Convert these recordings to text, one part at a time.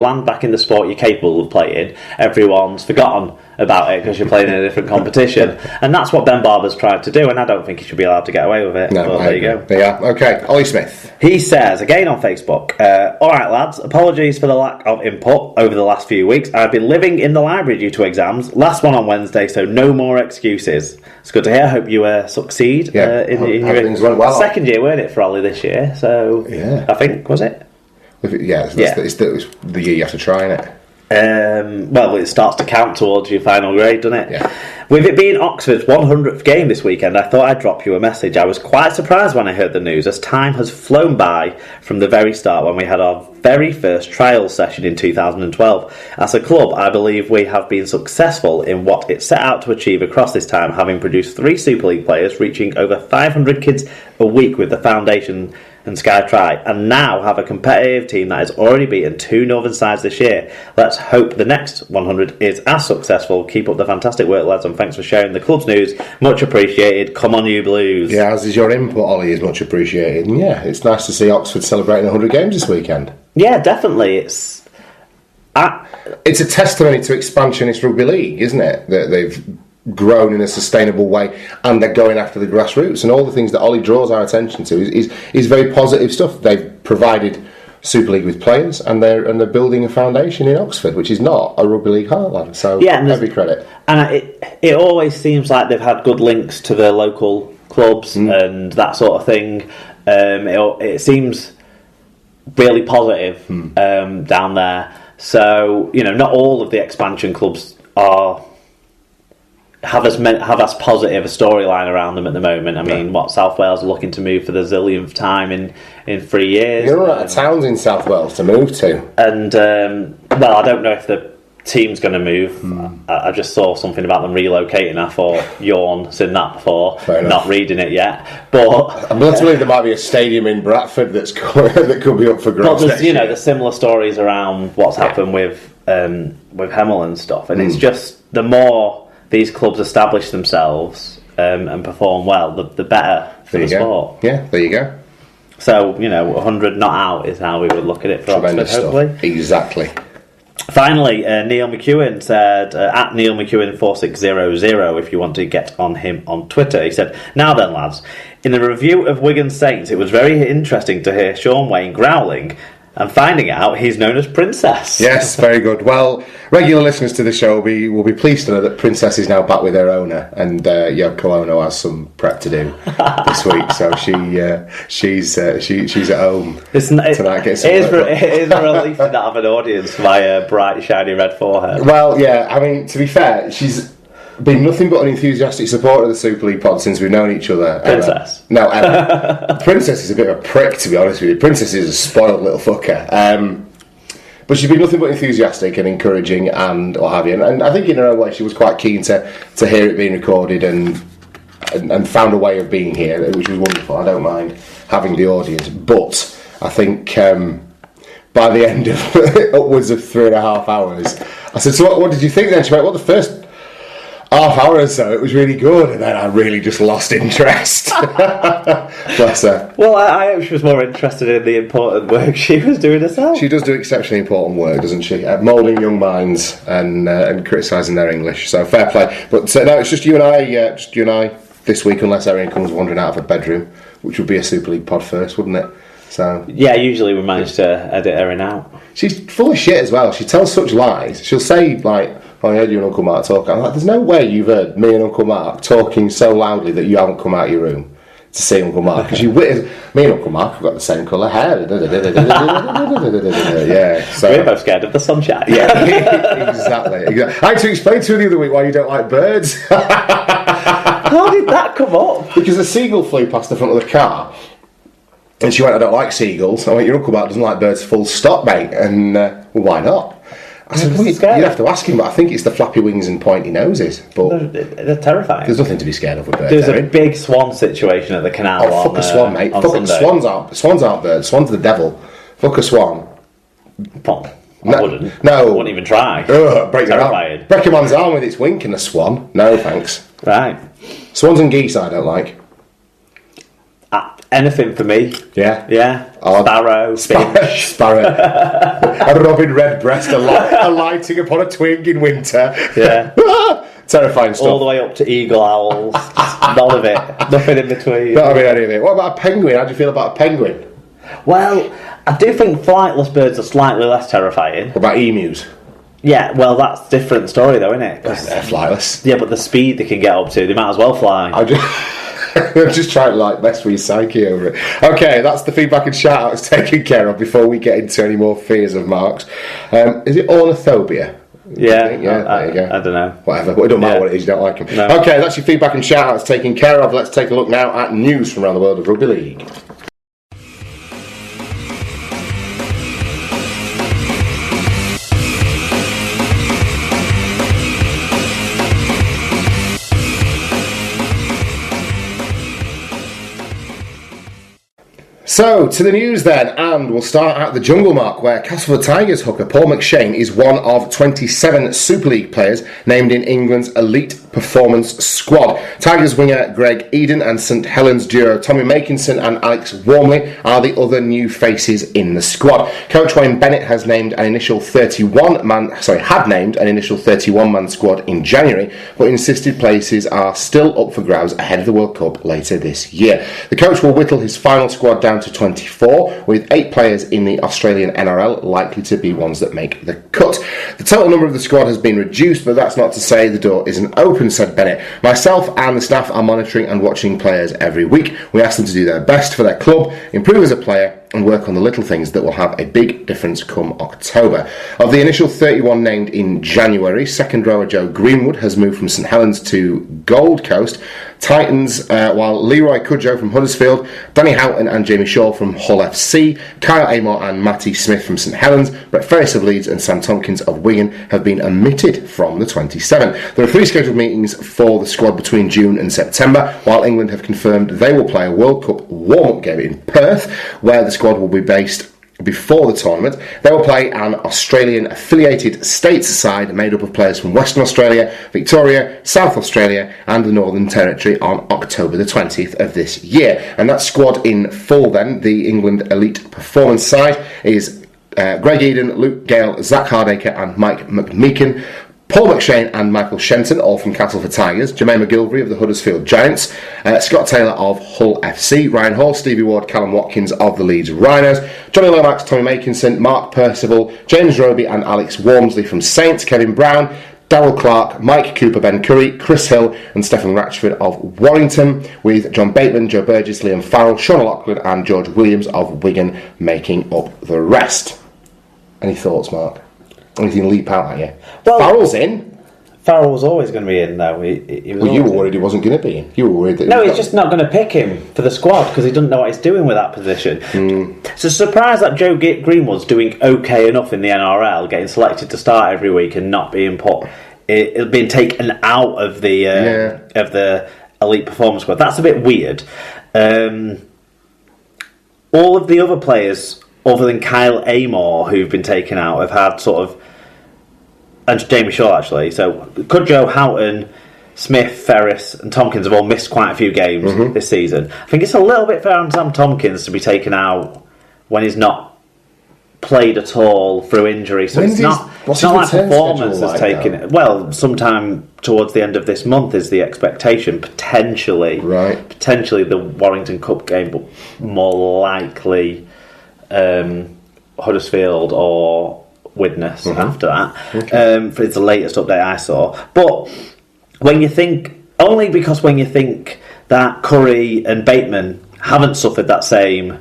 land back in the sport you're capable of playing, everyone's forgotten about it because you're playing in a different competition. And that's what Ben Barber's tried to do, and I don't think he should be allowed to get away with it. No, there you go. Yeah, okay. Ollie Smith. He says, again on Facebook, alright lads, apologies for the lack of input over the last few weeks. I've been living in the library due to exams. Last one on Wednesday, so no more excuses. It's good to hear. I hope you succeed in your second year, weren't it, for Ollie this year? So, yeah. I think, was it? It's the year you have to try, innit? Well, it starts to count towards your final grade, doesn't it? Yeah. With it being Oxford's 100th game this weekend, I thought I'd drop you a message. I was quite surprised when I heard the news, as time has flown by from the very start when we had our very first trial session in 2012. As a club, I believe we have been successful in what it set out to achieve across this time, having produced 3 Super League players, reaching over 500 kids a week with the foundation and Sky Tri, and now have a competitive team that has already beaten 2 northern sides this year. Let's hope the next 100 is as successful. Keep up the fantastic work, lads, and thanks for sharing the club's news. Much appreciated. Come on, you Blues. Yeah, as is your input, Ollie, is much appreciated. And yeah, it's nice to see Oxford celebrating 100 games this weekend. Yeah, definitely. It's a testimony to expansionist rugby league, isn't it? That they've grown in a sustainable way, and they're going after the grassroots, and all the things that Ollie draws our attention to is very positive stuff. They've provided Super League with players, and they're building a foundation in Oxford, which is not a rugby league heartland. So every credit. And it always seems like they've had good links to the local clubs and that sort of thing. It seems really positive down there. So not all of the expansion clubs have as positive a storyline around them at the moment. I mean, South Wales are looking to move for the zillionth time in 3 years. You're out of towns in South Wales to move to. And, I don't know if the team's going to move. I just saw something about them relocating. I thought, yawn, seen that before. Not reading it yet. But I'm led to believe there might be a stadium in Bradford that could be up for grabs. But there's, there's similar stories around what's happened with Hemel and stuff. And it's just, the more these clubs establish themselves and perform well, the better for the sport. Yeah, there you go. So, 100 not out is how we would look at it for Oxford, hopefully. Exactly. Finally, Neil McEwen said, at Neil McEwen 4600, if you want to get on him on Twitter, he said, now then, lads, in the review of Wigan Saints, it was very interesting to hear Sean Wayne growling and finding out he's known as Princess. Yes, very good. Well, regular listeners to the show will be pleased to know that Princess is now back with her owner, and Yoko Ono has some prep to do this week, so she's at home tonight. It is a relief to not have an audience for my bright, shiny red forehead. Well, yeah, I mean, to be fair, she's been nothing but an enthusiastic supporter of the Super League pod since we've known each other. Princess. No, Princess is a bit of a prick, to be honest with you. Princess is a spoiled little fucker. But she's been nothing but enthusiastic and encouraging and what have you. And I think in her own way she was quite keen to hear it being recorded and found a way of being here, which was wonderful. I don't mind having the audience. But I think by the end of upwards of 3.5 hours, I said, so what did you think then? She went, well, the first half hour or so, it was really good, and then I really just lost interest. Bless her. Well, I hope she was more interested in the important work she was doing herself. She does do exceptionally important work, doesn't she? Moulding young minds and criticising their English. So fair play. But no, it's just you and I this week, unless Erin comes wandering out of her bedroom, which would be a Super League pod first, wouldn't it? So yeah, usually we manage to edit Erin out. She's full of shit as well. She tells such lies. She'll say like, I heard you and Uncle Mark talk. I'm like, there's no way you've heard me and Uncle Mark talking so loudly that you haven't come out of your room to see Uncle Mark. Because me and Uncle Mark have got the same colour hair. Yeah, so we're both scared of the sunshine. Yeah, exactly. I had to explain to her the other week why you don't like birds. How did that come up? Because a seagull flew past the front of the car. And she went, I don't like seagulls. I went, your Uncle Mark doesn't like birds, full stop, mate. And, well, why not? I said, well, you'd have to ask him, but I think it's the flappy wings and pointy noses. But they're terrifying. There's nothing to be scared of with birds. There's a big swan situation at the canal. Oh, fuck a swan, mate. Swans aren't birds. Swans are the devil. Fuck a swan. I wouldn't. No. I wouldn't even try. Break a man's arm with its wink and a swan. No, thanks. Right. Swans and geese I don't like. Anything for me. Yeah. Yeah. Sparrow, Finch. Sparrow. A robin redbreast alighting upon a twig in winter. Yeah. Terrifying stuff. All the way up to eagle owls. None of it. Nothing in between. Not having any of it. What about a penguin? How do you feel about a penguin? Well, I do think flightless birds are slightly less terrifying. What about emus? Yeah, well, that's a different story, though, isn't it? They're flightless. Yeah, but the speed they can get up to, they might as well fly. I'm just trying to mess with your psyche over it. Okay, that's the feedback and shout-outs taken care of before we get into any more fears of Mark's. Is it ornithobia? Yeah, there you go. I don't know. Whatever, but it don't matter what it is, you don't like them. No. Okay, that's your feedback and shout-outs taken care of. Let's take a look now at news from around the world of rugby league. So, to the news then, and we'll start at the Jungle, Mark, where Castleford Tigers hooker Paul McShane is one of 27 Super League players named in England's elite performance squad. Tigers winger Greg Eden and St Helens duo Tommy Makinson and Alex Wormley are the other new faces in the squad. Coach Wayne Bennett has named an initial 31-man squad in January, but insisted places are still up for grabs ahead of the World Cup later this year. The coach will whittle his final squad down to 24, with 8 players in the Australian NRL likely to be ones that make the cut. The total number of the squad has been reduced, but that's not to say the door isn't open, said Bennett. Myself and the staff are monitoring and watching players every week. We ask them to do their best for their club, improve as a player, and work on the little things that will have a big difference come October. Of the initial 31 named in January, second rower Joe Greenwood has moved from St Helens to Gold Coast Titans, while Leroy Cudjoe from Huddersfield, Danny Houghton and Jamie Shaw from Hull FC, Kyle Amor and Matty Smith from St Helens, Brett Ferris of Leeds and Sam Tompkins of Wigan have been omitted from the 27. There are 3 scheduled meetings for the squad between June and September, while England have confirmed they will play a World Cup warm-up game in Perth, where the squad will be based before the tournament. They will play an Australian affiliated states side made up of players from Western Australia, Victoria, South Australia and the Northern Territory on October the 20th of this year. And that squad in full then, the England Elite Performance side, is Greg Eden, Luke Gale, Zach Hardacre and Mike McMeekin, Paul McShane and Michael Shenton, all from Castleford Tigers, Jermaine McGilvery of the Huddersfield Giants, Scott Taylor of Hull FC, Ryan Hall, Stevie Ward, Callum Watkins of the Leeds Rhinos, Johnny Lomax, Tommy Makinson, Mark Percival, James Roby and Alex Wormsley from Saints, Kevin Brown, Darryl Clark, Mike Cooper, Ben Curry, Chris Hill and Stephen Ratchford of Warrington, with John Bateman, Joe Burgess, Liam Farrell, Sean Lockwood and George Williams of Wigan making up the rest. Any thoughts, Mark? Anything leap out at you? Well, Farrell's in. Farrell was always going to be in, though. He was you were worried he wasn't going to be in. You were worried that. No, he's just not going to pick him for the squad because he doesn't know what he's doing with that position. It's a surprise that Joe Greenwood's doing okay enough in the NRL, getting selected to start every week and not being being taken out of the elite performance squad. That's a bit weird. All of the other players, other than Kyle Amor, who've been taken out, have had sort of, and Jamie Shaw actually. So Cudjoe, Houghton, Smith, Ferris, and Tompkins have all missed quite a few games this season. I think it's a little bit fair on Sam Tompkins to be taken out when he's not played at all through injury. So it's not like performance has taken it. Well, sometime towards the end of this month is the expectation, potentially. Right. Potentially the Warrington Cup game, but more likely Huddersfield or Widnes after that. For it's the latest update I saw. But when you think that Curry and Bateman haven't suffered that same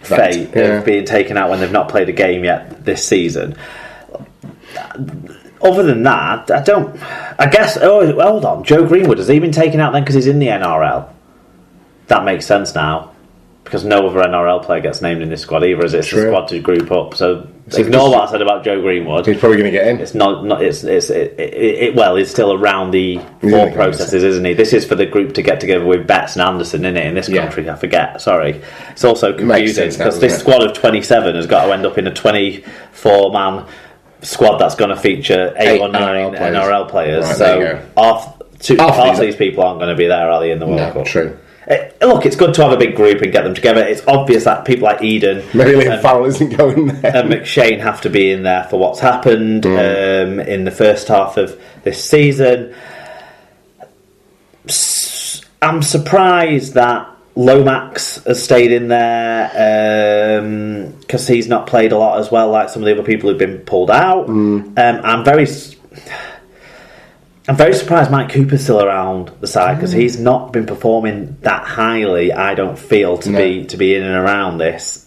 fate of being taken out when they've not played a game yet this season. Other than that, I guess. Oh, hold on. Joe Greenwood, has he been taken out then because he's in the NRL? That makes sense now. Because no other NRL player gets named in this squad either, as it's a squad to group up. So ignore what I said about Joe Greenwood. He's probably going to get in. It's not. He's still around the thought processes, isn't he? This is for the group to get together with Betts and Anderson, isn't it? In this country, I forget. Sorry, it's also confusing because this squad of 27 has got to end up in a 24-man squad that's going to feature 8 or 9 NRL players. Right, so half of these people aren't going to be there, are they, in the World Cup? True. Look, it's good to have a big group and get them together. It's obvious that people like Eden, maybe Liam Farrell isn't going there, and McShane have to be in there for what's happened in the first half of this season. I'm surprised that Lomax has stayed in there because he's not played a lot as well, like some of the other people who've been pulled out. I'm very surprised Mike Cooper's still around the side because he's not been performing that highly, I don't feel, to be in and around this.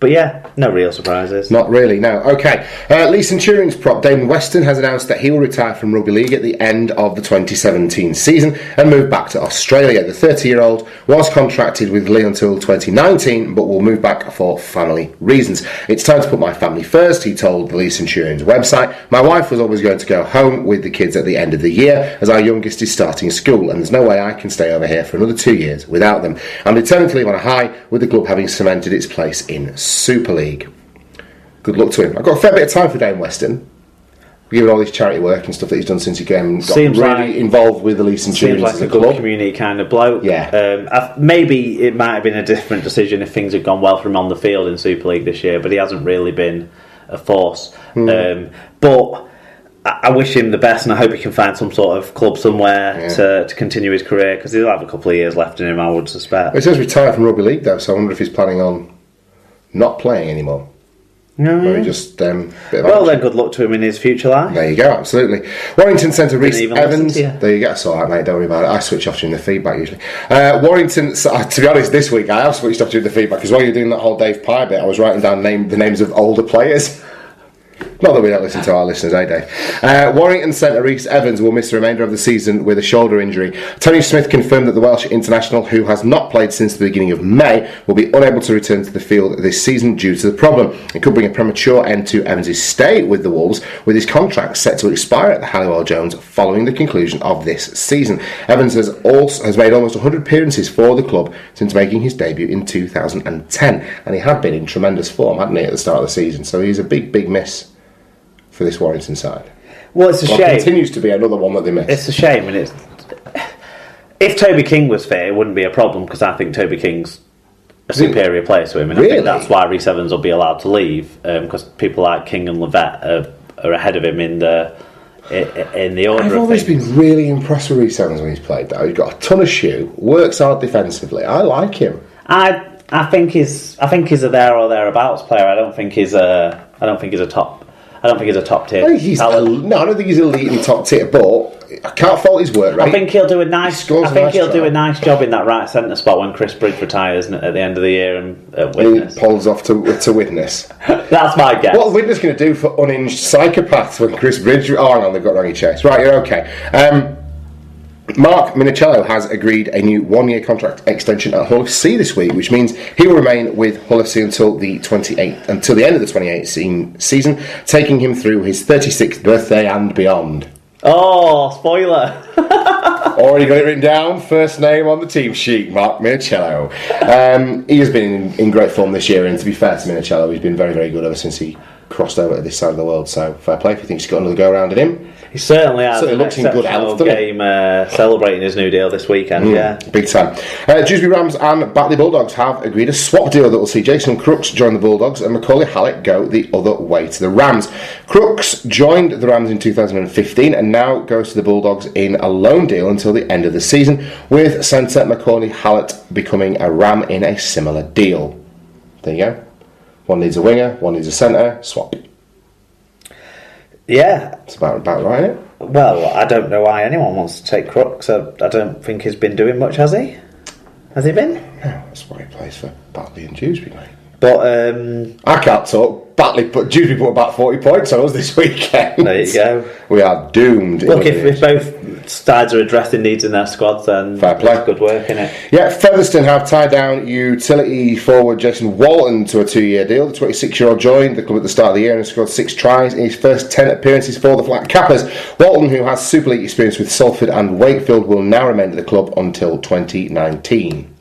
But yeah, no real surprises. Not really, no. Okay. Lee Centurion's prop, Damon Weston, has announced that he will retire from rugby league at the end of the 2017 season and move back to Australia. The 30-year-old was contracted with Lee until 2019, but will move back for family reasons. It's time to put my family first, he told the Lee Centurion's website. My wife was always going to go home with the kids at the end of the year, as our youngest is starting school, and there's no way I can stay over here for another 2 years without them. I'm determined to leave on a high, with the club having cemented its place in Super League. Good luck to him. I've got a fair bit of time for Dame Weston, given all his charity work and stuff that he's done since he got really involved with the Lee Centurions. Seems like a good community kind of bloke. Yeah. Maybe it might have been a different decision if things had gone well for him on the field in Super League this year, but he hasn't really been a force. But I wish him the best, and I hope he can find some sort of club somewhere to continue his career, because he'll have a couple of years left in him, I would suspect. It says retired from rugby league though, so I wonder if he's planning on not playing anymore. Maybe just then, good luck to him in his future life. There you go, absolutely. Warrington centre Reece Evans. There you go, it's alright, mate, don't worry about it. I switch off during the feedback usually. Warrington, to be honest, this week I have switched off during the feedback, because while you're doing that whole Dave Pye bit, I was writing down the names of older players. Not that we don't listen to our listeners, Dave? Warrington centre Reece Evans will miss the remainder of the season with a shoulder injury. Tony Smith confirmed that the Welsh international, who has not played since the beginning of May, will be unable to return to the field this season due to the problem. It could bring a premature end to Evans' stay with the Wolves, with his contract set to expire at the Halliwell Jones following the conclusion of this season. Evans has made almost 100 appearances for the club since making his debut in 2010, and he had been in tremendous form, hadn't he, at the start of the season, so he's a big miss for this Warrington side. Well, it's a shame. Continues to be another one that they miss. It's a shame, and if Toby King was fit, it wouldn't be a problem, because I think Toby King's a superior player to him, and I think that's why Reece Evans will be allowed to leave, because people like King and Levette are ahead of him in the order. I've always been really impressed with Reece Evans when he's played. Though he's got a ton of shoe, works hard defensively. I like him. I think he's a there or thereabouts player. I don't think he's a top tier. I don't think he's elite and top tier, but I can't fault his work rate. I think he'll do a nice job in that right centre spot when Chris Bridge retires at the end of the year and Witness. He pulls off to Witness. That's my guess. What Witness going to do for unhinged psychopaths when Chris Bridge? Oh, hang on, they've got Ronnie Chase. Right, you're okay. Mark Minicello has agreed a new 1-year contract extension at Hull FC this week, which means he will remain with Hull FC until the end of the 2018 season, taking him through his 36th birthday and beyond. Oh, spoiler! Already got it written down. First name on the team sheet, Mark Minicello. He has been in great form this year, and to be fair to Minicello, he's been very, very good ever since he crossed over to this side of the world. So fair play if he thinks he's got another go around at him. He certainly has. Certainly looks in good health, doesn't game celebrating his new deal this weekend. Yeah, big time. Dewsbury Rams and Batley Bulldogs have agreed a swap deal that will see Jason Crooks join the Bulldogs and Macaulay Hallett go the other way to the Rams. Crooks joined the Rams in 2015 and now goes to the Bulldogs in a loan deal until the end of the season, with centre Macaulay Hallett becoming a Ram in a similar deal. There you go. One needs a winger, one needs a centre, swap. Yeah. It's about right, isn't it? Well, I don't know why anyone wants to take Crooks. I don't think he's been doing much, has he? Has he been? Yeah, that's why he plays for Batley and Dewsbury, mate. But I can't talk Batley, but Dewsbury put about 40 points on us this weekend. There you go. We are doomed. Look, if both sides are addressing needs in their squads, then fair play. That's good work, isn't it? Yeah, Featherstone have tied down utility forward Jason Walton to a 2-year deal. The 26-year-old joined the club at the start of the year and scored 6 tries in his first 10 appearances for the Flat Cappers. Walton, who has Super League experience with Salford and Wakefield, will now remain at the club until 2019.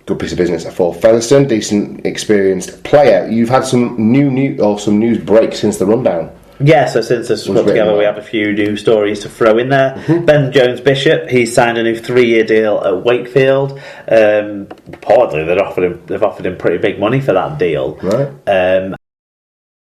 Good piece of business for Featherstone. Decent, experienced player. You've had some news break since the rundown. Yeah, so since this was put together, we have a few new stories to throw in there. Ben Jones-Bishop, he signed a new 3-year deal at Wakefield. Reportedly, they've offered him pretty big money for that deal. Right.